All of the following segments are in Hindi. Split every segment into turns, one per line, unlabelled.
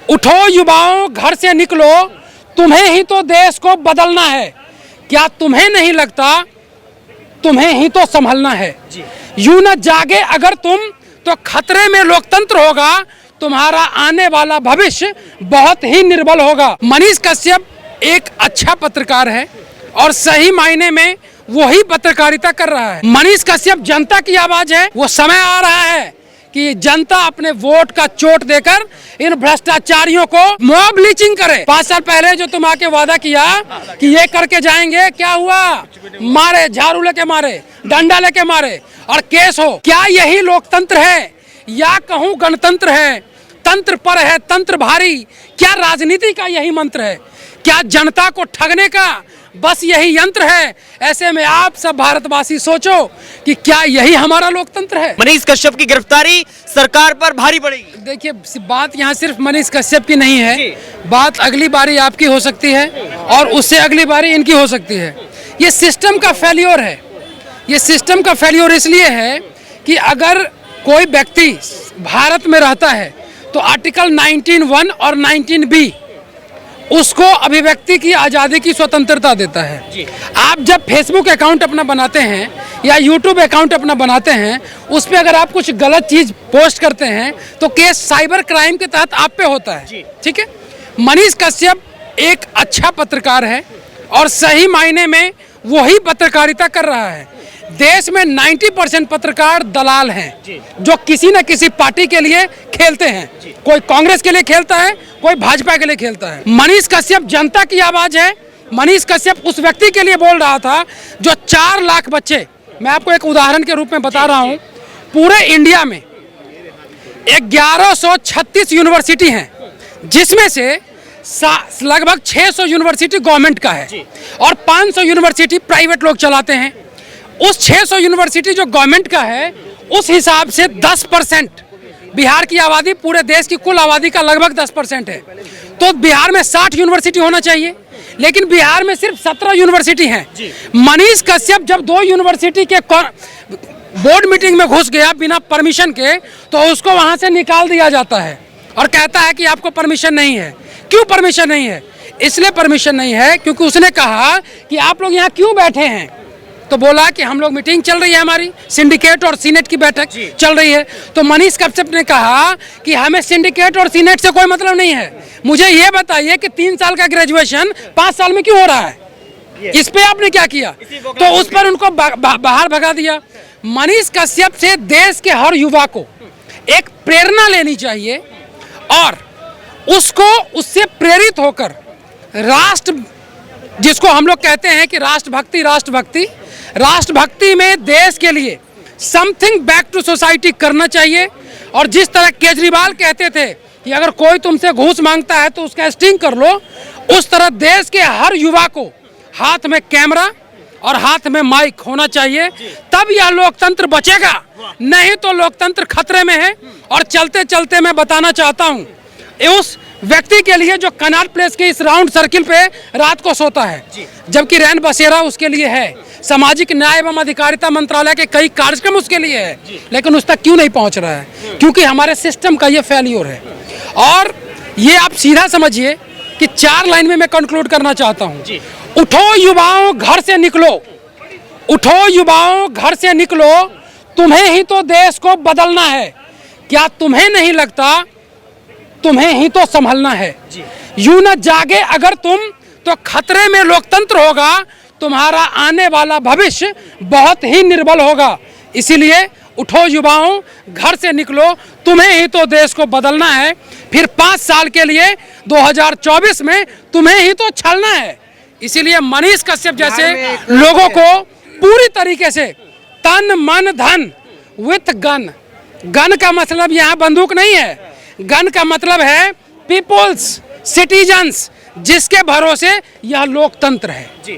उठो युवाओं, घर से निकलो, तुम्हें ही तो देश को बदलना है। क्या तुम्हें नहीं लगता तुम्हें ही तो संभलना है। यूं न जागे अगर तुम तो खतरे में लोकतंत्र होगा, तुम्हारा आने वाला भविष्य बहुत ही निर्बल होगा। मनीष कश्यप एक अच्छा पत्रकार है और सही मायने में वही पत्रकारिता कर रहा है। मनीष कश्यप जनता की आवाज है। वो समय आ रहा है कि जनता अपने वोट का चोट देकर इन भ्रष्टाचारियों को मॉब लिंचिंग करे। 5 साल पहले जो तुम आके वादा किया कि ये करके जाएंगे, क्या हुआ? मारे, झाड़ू लेके मारे, डंडा लेके मारे और केस हो। क्या यही लोकतंत्र है या कहूँ गणतंत्र है? तंत्र पर है तंत्र भारी। क्या राजनीति का यही मंत्र है? क्या जनता को ठगने का बस यही यंत्र है? ऐसे में आप सब भारतवासी सोचो कि क्या यही हमारा लोकतंत्र है?
मनीष कश्यप की गिरफ्तारी सरकार पर भारी पड़ेगी।
देखिए, बात यहाँ सिर्फ मनीष कश्यप की नहीं है, बात अगली बारी आपकी हो सकती है और उससे अगली बारी इनकी हो सकती है। ये सिस्टम का फेल्योर है। ये सिस्टम का फेल्योर इसलिए है कि अगर कोई व्यक्ति भारत में रहता है तो आर्टिकल 19(1) और 19(b) उसको अभिव्यक्ति की आज़ादी की स्वतंत्रता देता है। आप जब फेसबुक अकाउंट अपना बनाते हैं या यूट्यूब अकाउंट अपना बनाते हैं, उस पर अगर आप कुछ गलत चीज़ पोस्ट करते हैं तो केस साइबर क्राइम के तहत आप पे होता है। ठीक है। मनीष कश्यप एक अच्छा पत्रकार है और सही मायने में वही पत्रकारिता कर रहा है। देश में 90% पत्रकार दलाल हैं जो किसी न किसी पार्टी के लिए खेलते हैं। कोई कांग्रेस के लिए खेलता है, कोई भाजपा के लिए खेलता है। मनीष कश्यप जनता की आवाज है। मनीष कश्यप उस व्यक्ति के लिए बोल रहा था जो 4 लाख बच्चे, मैं आपको एक उदाहरण के रूप में बता रहा हूं, पूरे इंडिया में 1136 यूनिवर्सिटी हैं, जिसमें से लगभग 600 यूनिवर्सिटी गवर्नमेंट का है और 500 यूनिवर्सिटी प्राइवेट लोग चलाते हैं। उस 600 यूनिवर्सिटी जो गवर्नमेंट का है, उस हिसाब से 10% बिहार की आबादी पूरे देश की कुल आबादी का लगभग 10% है। तो बिहार में 60 यूनिवर्सिटी होना चाहिए, लेकिन बिहार में सिर्फ 17 यूनिवर्सिटी हैं। मनीष कश्यप जब 2 यूनिवर्सिटी के बोर्ड मीटिंग में घुस गया बिना परमिशन के, तो उसको वहां से निकाल दिया जाता है और कहता है कि आपको परमिशन नहीं है। क्यों परमिशन नहीं है? इसलिए परमिशन नहीं है क्योंकि उसने कहा कि आप लोग यहाँ क्यों बैठे हैं? तो बोला कि हम लोग मीटिंग चल रही है, हमारी सिंडिकेट और सीनेट की बैठक चल रही है। तो मनीष कश्यप ने कहा कि हमें सिंडिकेट और सीनेट से कोई मतलब नहीं है, मुझे ये बताइए कि 3 साल का ग्रेजुएशन 5 साल में क्यों हो रहा है? इस पे आपने क्या किया? तो उस पर उनको बाहर भगा दिया। मनीष कश्यप से देश के हर युवा को एक प्रेरणा लेनी चाहिए और उसको उससे प्रेरित होकर राष्ट्र, जिसको हम लोग कहते हैं कि राष्ट्रभक्ति, राष्ट्रभक्ति में देश के लिए समथिंग बैक टू सोसाइटी करना चाहिए। और जिस तरह केजरीवाल कहते थे कि अगर कोई तुमसे घूस मांगता है तो उसका स्टिंग कर लो, उस तरह देश के हर युवा को हाथ में कैमरा और हाथ में माइक होना चाहिए, तब यह लोकतंत्र बचेगा। नहीं तो लोकतंत्र खतरे में है। और चलते चलते मैं बताना चाहता हूँ उस व्यक्ति के लिए जो कनॉट प्लेस के इस राउंड सर्किल पे रात को सोता है, जबकि रैन बसेरा उसके लिए है, सामाजिक न्याय एवं अधिकारिता मंत्रालय के कई कार्यक्रम उसके लिए है, लेकिन उस तक क्यों नहीं पहुंच रहा है? क्योंकि हमारे सिस्टम का ये फेल्योर है। और ये आप सीधा समझिए कि 4 लाइन में मैं कंक्लूड करना चाहता हूँ। उठो युवाओं, घर से निकलो। उठो युवाओं, घर से निकलो, तुम्हें ही तो देश को बदलना है। क्या तुम्हें नहीं लगता तुम्हें ही तो संभलना है। यूं न जागे अगर तुम तो खतरे में लोकतंत्र होगा, तुम्हारा आने वाला भविष्य बहुत ही निर्बल होगा। इसीलिए उठो युवाओं, घर से निकलो, तुम्हें ही तो देश को बदलना है। फिर 5 साल के लिए 2024 में तुम्हें ही तो छलना है। इसीलिए मनीष कश्यप जैसे लोगों को पूरी तरीके से तन मन धन विथ गन, गन का मतलब यहाँ बंदूक नहीं है, गन का मतलब है पीपुल्स, सिटीजन्स, जिसके भरोसे यह लोकतंत्र है।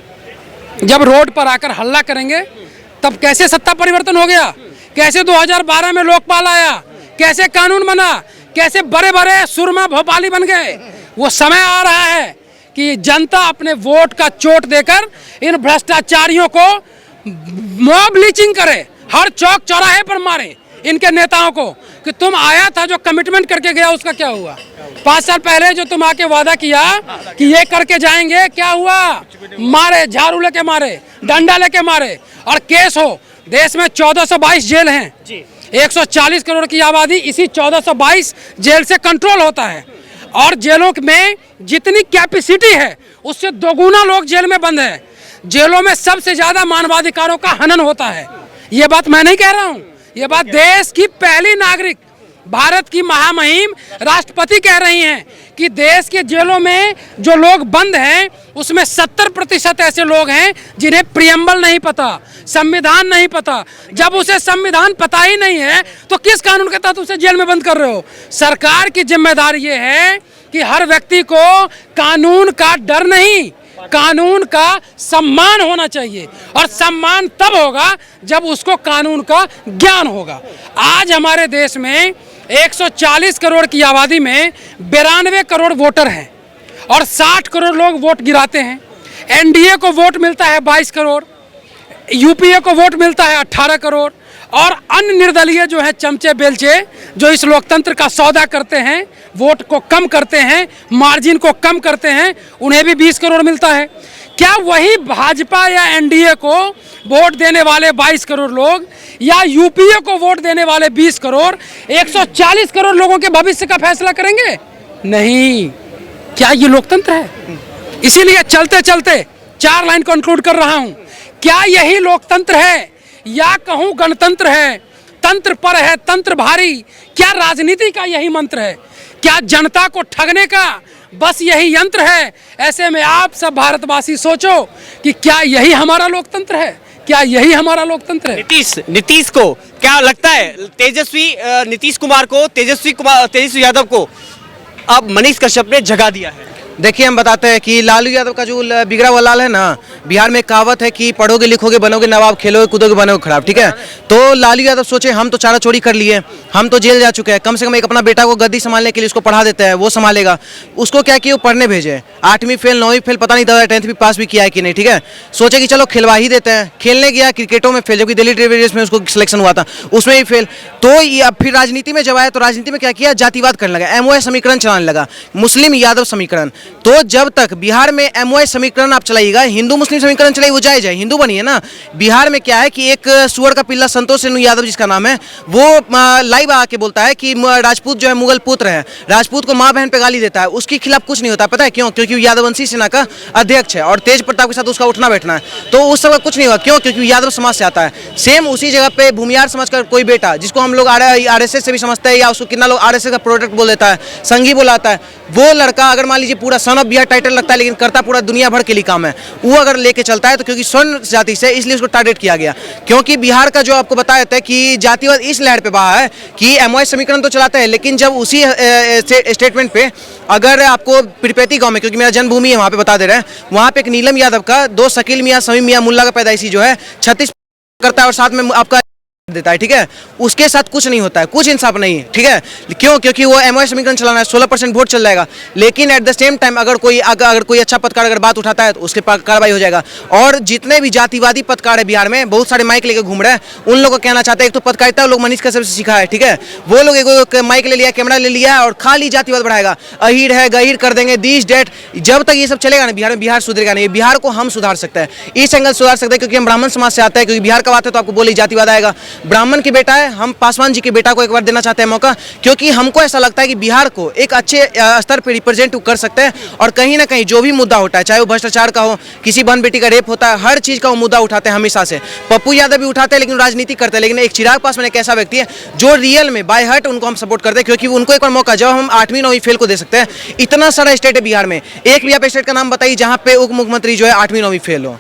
जब रोड पर आकर हल्ला करेंगे तब कैसे सत्ता परिवर्तन हो गया, कैसे 2012 में लोकपाल आया, कैसे कानून बना, कैसे बड़े बड़े सुरमा भोपाली बन गए। वो समय आ रहा है कि जनता अपने वोट का चोट देकर इन भ्रष्टाचारियों को मॉब लिंचिंग करे, हर चौक चौराहे पर मारे, इनके नेताओं को कि तुम आया था जो कमिटमेंट करके गया उसका क्या हुआ? 5 साल पहले जो तुम आके वादा किया कि ये करके जाएंगे, क्या हुआ? मारे, झाड़ू लेके मारे, डंडा लेके मारे, और केस हो। देश में 1422 जेल हैं, 140 करोड़ की आबादी इसी 1422 जेल से कंट्रोल होता है, और जेलों में जितनी कैपेसिटी है उससे दोगुना लोग जेल में बंद है। जेलों में सबसे ज्यादा मानवाधिकारों का हनन होता है। ये बात मैं नहीं कह रहा हूँ, ये बात देश की पहली नागरिक, भारत की महामहिम राष्ट्रपति कह रही हैं कि देश के जेलों में जो लोग बंद हैं उसमें 70% ऐसे लोग हैं जिन्हें प्रियम्बल नहीं पता, संविधान नहीं पता। जब उसे संविधान पता ही नहीं है तो किस कानून के तहत उसे जेल में बंद कर रहे हो? सरकार की जिम्मेदारी ये है कि हर व्यक्ति को कानून का डर नहीं, कानून का सम्मान होना चाहिए, और सम्मान तब होगा जब उसको कानून का ज्ञान होगा। आज हमारे देश में 140 करोड़ की आबादी में 92 करोड़ वोटर हैं और 60 करोड़ लोग वोट गिराते हैं। एनडीए को वोट मिलता है 22 करोड़, यूपीए को वोट मिलता है 18 करोड़, और अन्य निर्दलीय जो है चमचे बेलचे जो इस लोकतंत्र का सौदा करते हैं, वोट को कम करते हैं, मार्जिन को कम करते हैं, उन्हें भी 20 करोड़ मिलता है। क्या वही भाजपा या एनडीए को वोट देने वाले 22 करोड़ लोग या यूपीए को वोट देने वाले 20 करोड़ 140 करोड़ लोगों के भविष्य का फैसला करेंगे? नहीं। क्या ये लोकतंत्र है? इसीलिए चलते चलते 4 लाइन कंक्लूड कर रहा हूं। क्या यही लोकतंत्र है या कहूं गणतंत्र है? तंत्र पर है तंत्र भारी, क्या राजनीति का यही मंत्र है? क्या जनता को ठगने का बस यही यंत्र है? ऐसे में आप सब भारतवासी सोचो कि क्या यही हमारा लोकतंत्र है? क्या यही हमारा लोकतंत्र है?
नीतीश को क्या लगता है, नीतीश कुमार को, तेजस्वी यादव को अब मनीष कश्यप ने जगा दिया है?
देखिए, हम बताते हैं कि लालू यादव का जो बिगड़ा हुआ लाल है ना, बिहार में कहावत है कि पढ़ोगे लिखोगे बनोगे नवाब, खेलोगे कूदोगे बनोगे खराब, ठीक है? तो लालू यादव सोचे हम तो चारा चोरी कर लिए, हम तो जेल जा चुके हैं, कम से कम एक अपना बेटा को गद्दी संभालने के लिए उसको पढ़ा देते हैं, वो संभालेगा। उसको क्या किया, वो पढ़ने भेजे, 8वीं फेल 9वीं फेल पता नहीं, 10th भी पास भी किया है कि नहीं, ठीक है? सोचे कि चलो खिलवा ही देते हैं। खेलने गया, क्रिकेटों में फेल, जबकि दिल्ली डेयरडेविल्स में उसको सिलेक्शन हुआ था, उसमें भी फेल। तो अब फिर राजनीति में जब आया तो राजनीति में क्या किया, जातिवाद करने लगा, एमओए समीकरण चलाने लगा, मुस्लिम यादव समीकरण। तो जब तक बिहार में एमओए समीकरण आप चलाइएगा, हिंदू मुस्लिम समीकरण चलाइए, वो जायज है, हिंदू बनिए ना। बिहार में क्या है कि एक सुअर का पिल्ला संतोष सिन्हा यादव जिसका नाम है, वो लाइव आके बोलता है कि राजपूत जो है मुगल पुत्र है, राजपूत को माँ बहन पे गाली देता है, उसके खिलाफ कुछ नहीं होता। पता है क्यों? क्योंकि यादवंशी सेना का अध्यक्ष है और तेज प्रताप के साथ उसका उठना बैठना है, तो उस सब का कुछ नहीं हुआ। क्यों? क्योंकि यादव समाज से आता है। सेम उसी जगह पे भूमियार समाज का कोई बेटा, जिसको हम लोग आरएसएस से भी समझते हैं, या उसको कितना लोग आरएसएस का प्रोडक्ट बोल देता है, संघी बोलाता है, वो लड़का अगर मान लीजिए पूरा सन ऑफ बिहार टाइटल लगता है लेकिन करता पूरा दुनिया भर के लिए काम है, वो अगर लेके चलता है तो क्योंकि स्वर्ण जाति से इसलिए उसको टारगेट किया गया। क्योंकि बिहार का जो आपको बताया था कि जातिवाद इस लहर पे बहा है कि एमओए समीकरण तो चलाते हैं, लेकिन जब उसी स्टेटमेंट पे अगर आपको पिरपैती गांव में, क्योंकि मेरा जन्मभूमि है वहाँ पे बता दे रहे हैं, वहाँ पे एक नीलम यादव का 2 शकील मियाँ समीम मियाँ मुल्ला का पैदाइशी जो है 36 करता है और साथ में आपका देता है, ठीक है? उसके साथ कुछ नहीं होता है, कुछ इंसाफ नहीं है, ठीक है? क्यों? क्योंकि वो एमओए समीकरण चलाना है, 16% वोट चल जाएगा। लेकिन एट द सेम टाइम अगर कोई अच्छा पत्रकार अगर बात उठाता है तो उसके पास कार्रवाई हो जाएगा। और जितने भी जातिवादी पत्रकार है बिहार में, बहुत सारे माइक लेकर घूम रहे हैं, उन लोगों को कहना चाहते हैं, एक तो पत्रकारिता लोग मनीष कश्यप से सीखा है, ठीक है? वो लोग एक माइक ले लिया, कैमरा ले लिया है और खाली जातिवाद बढ़ाएगा, अहीर है गहीर कर देंगे, दिस डेट। जब तक ये सब चलेगा ना बिहार में, बिहार सुधरेगा नहीं। बिहार को हम सुधार सकते हैं, इस एंगल सुधार सकते हैं, क्योंकि हम ब्राह्मण समाज से आते हैं। क्योंकि बिहार का बात है तो आपको बोले जातिवाद आएगा। ब्राह्मण की बेटा है, हम पासवान जी के बेटा को एक बार देना चाहते हैं मौका, क्योंकि हमको ऐसा लगता है कि बिहार को एक अच्छे स्तर पर रिप्रेजेंट कर सकते हैं। और कहीं ना कहीं जो भी मुद्दा होता है, चाहे वो भ्रष्टाचार का हो, किसी बहन बेटी का रेप होता है, हर चीज का वो मुद्दा उठाते हैं हमेशा से। पप्पू यादव भी उठाते हैं लेकिन राजनीति करते हैं। लेकिन एक चिराग पासवान एक ऐसा व्यक्ति है जो रियल में बाय हार्ट उनको हम सपोर्ट करते हैं, क्योंकि उनको एक बार मौका, जब हम 8वीं 9वीं फेल को दे सकते हैं। इतना सारा स्टेट है बिहार में, एक भी आप स्टेट का नाम बताइए जहां पे उप मुख्यमंत्री जो है 8वीं 9वीं फेल हो।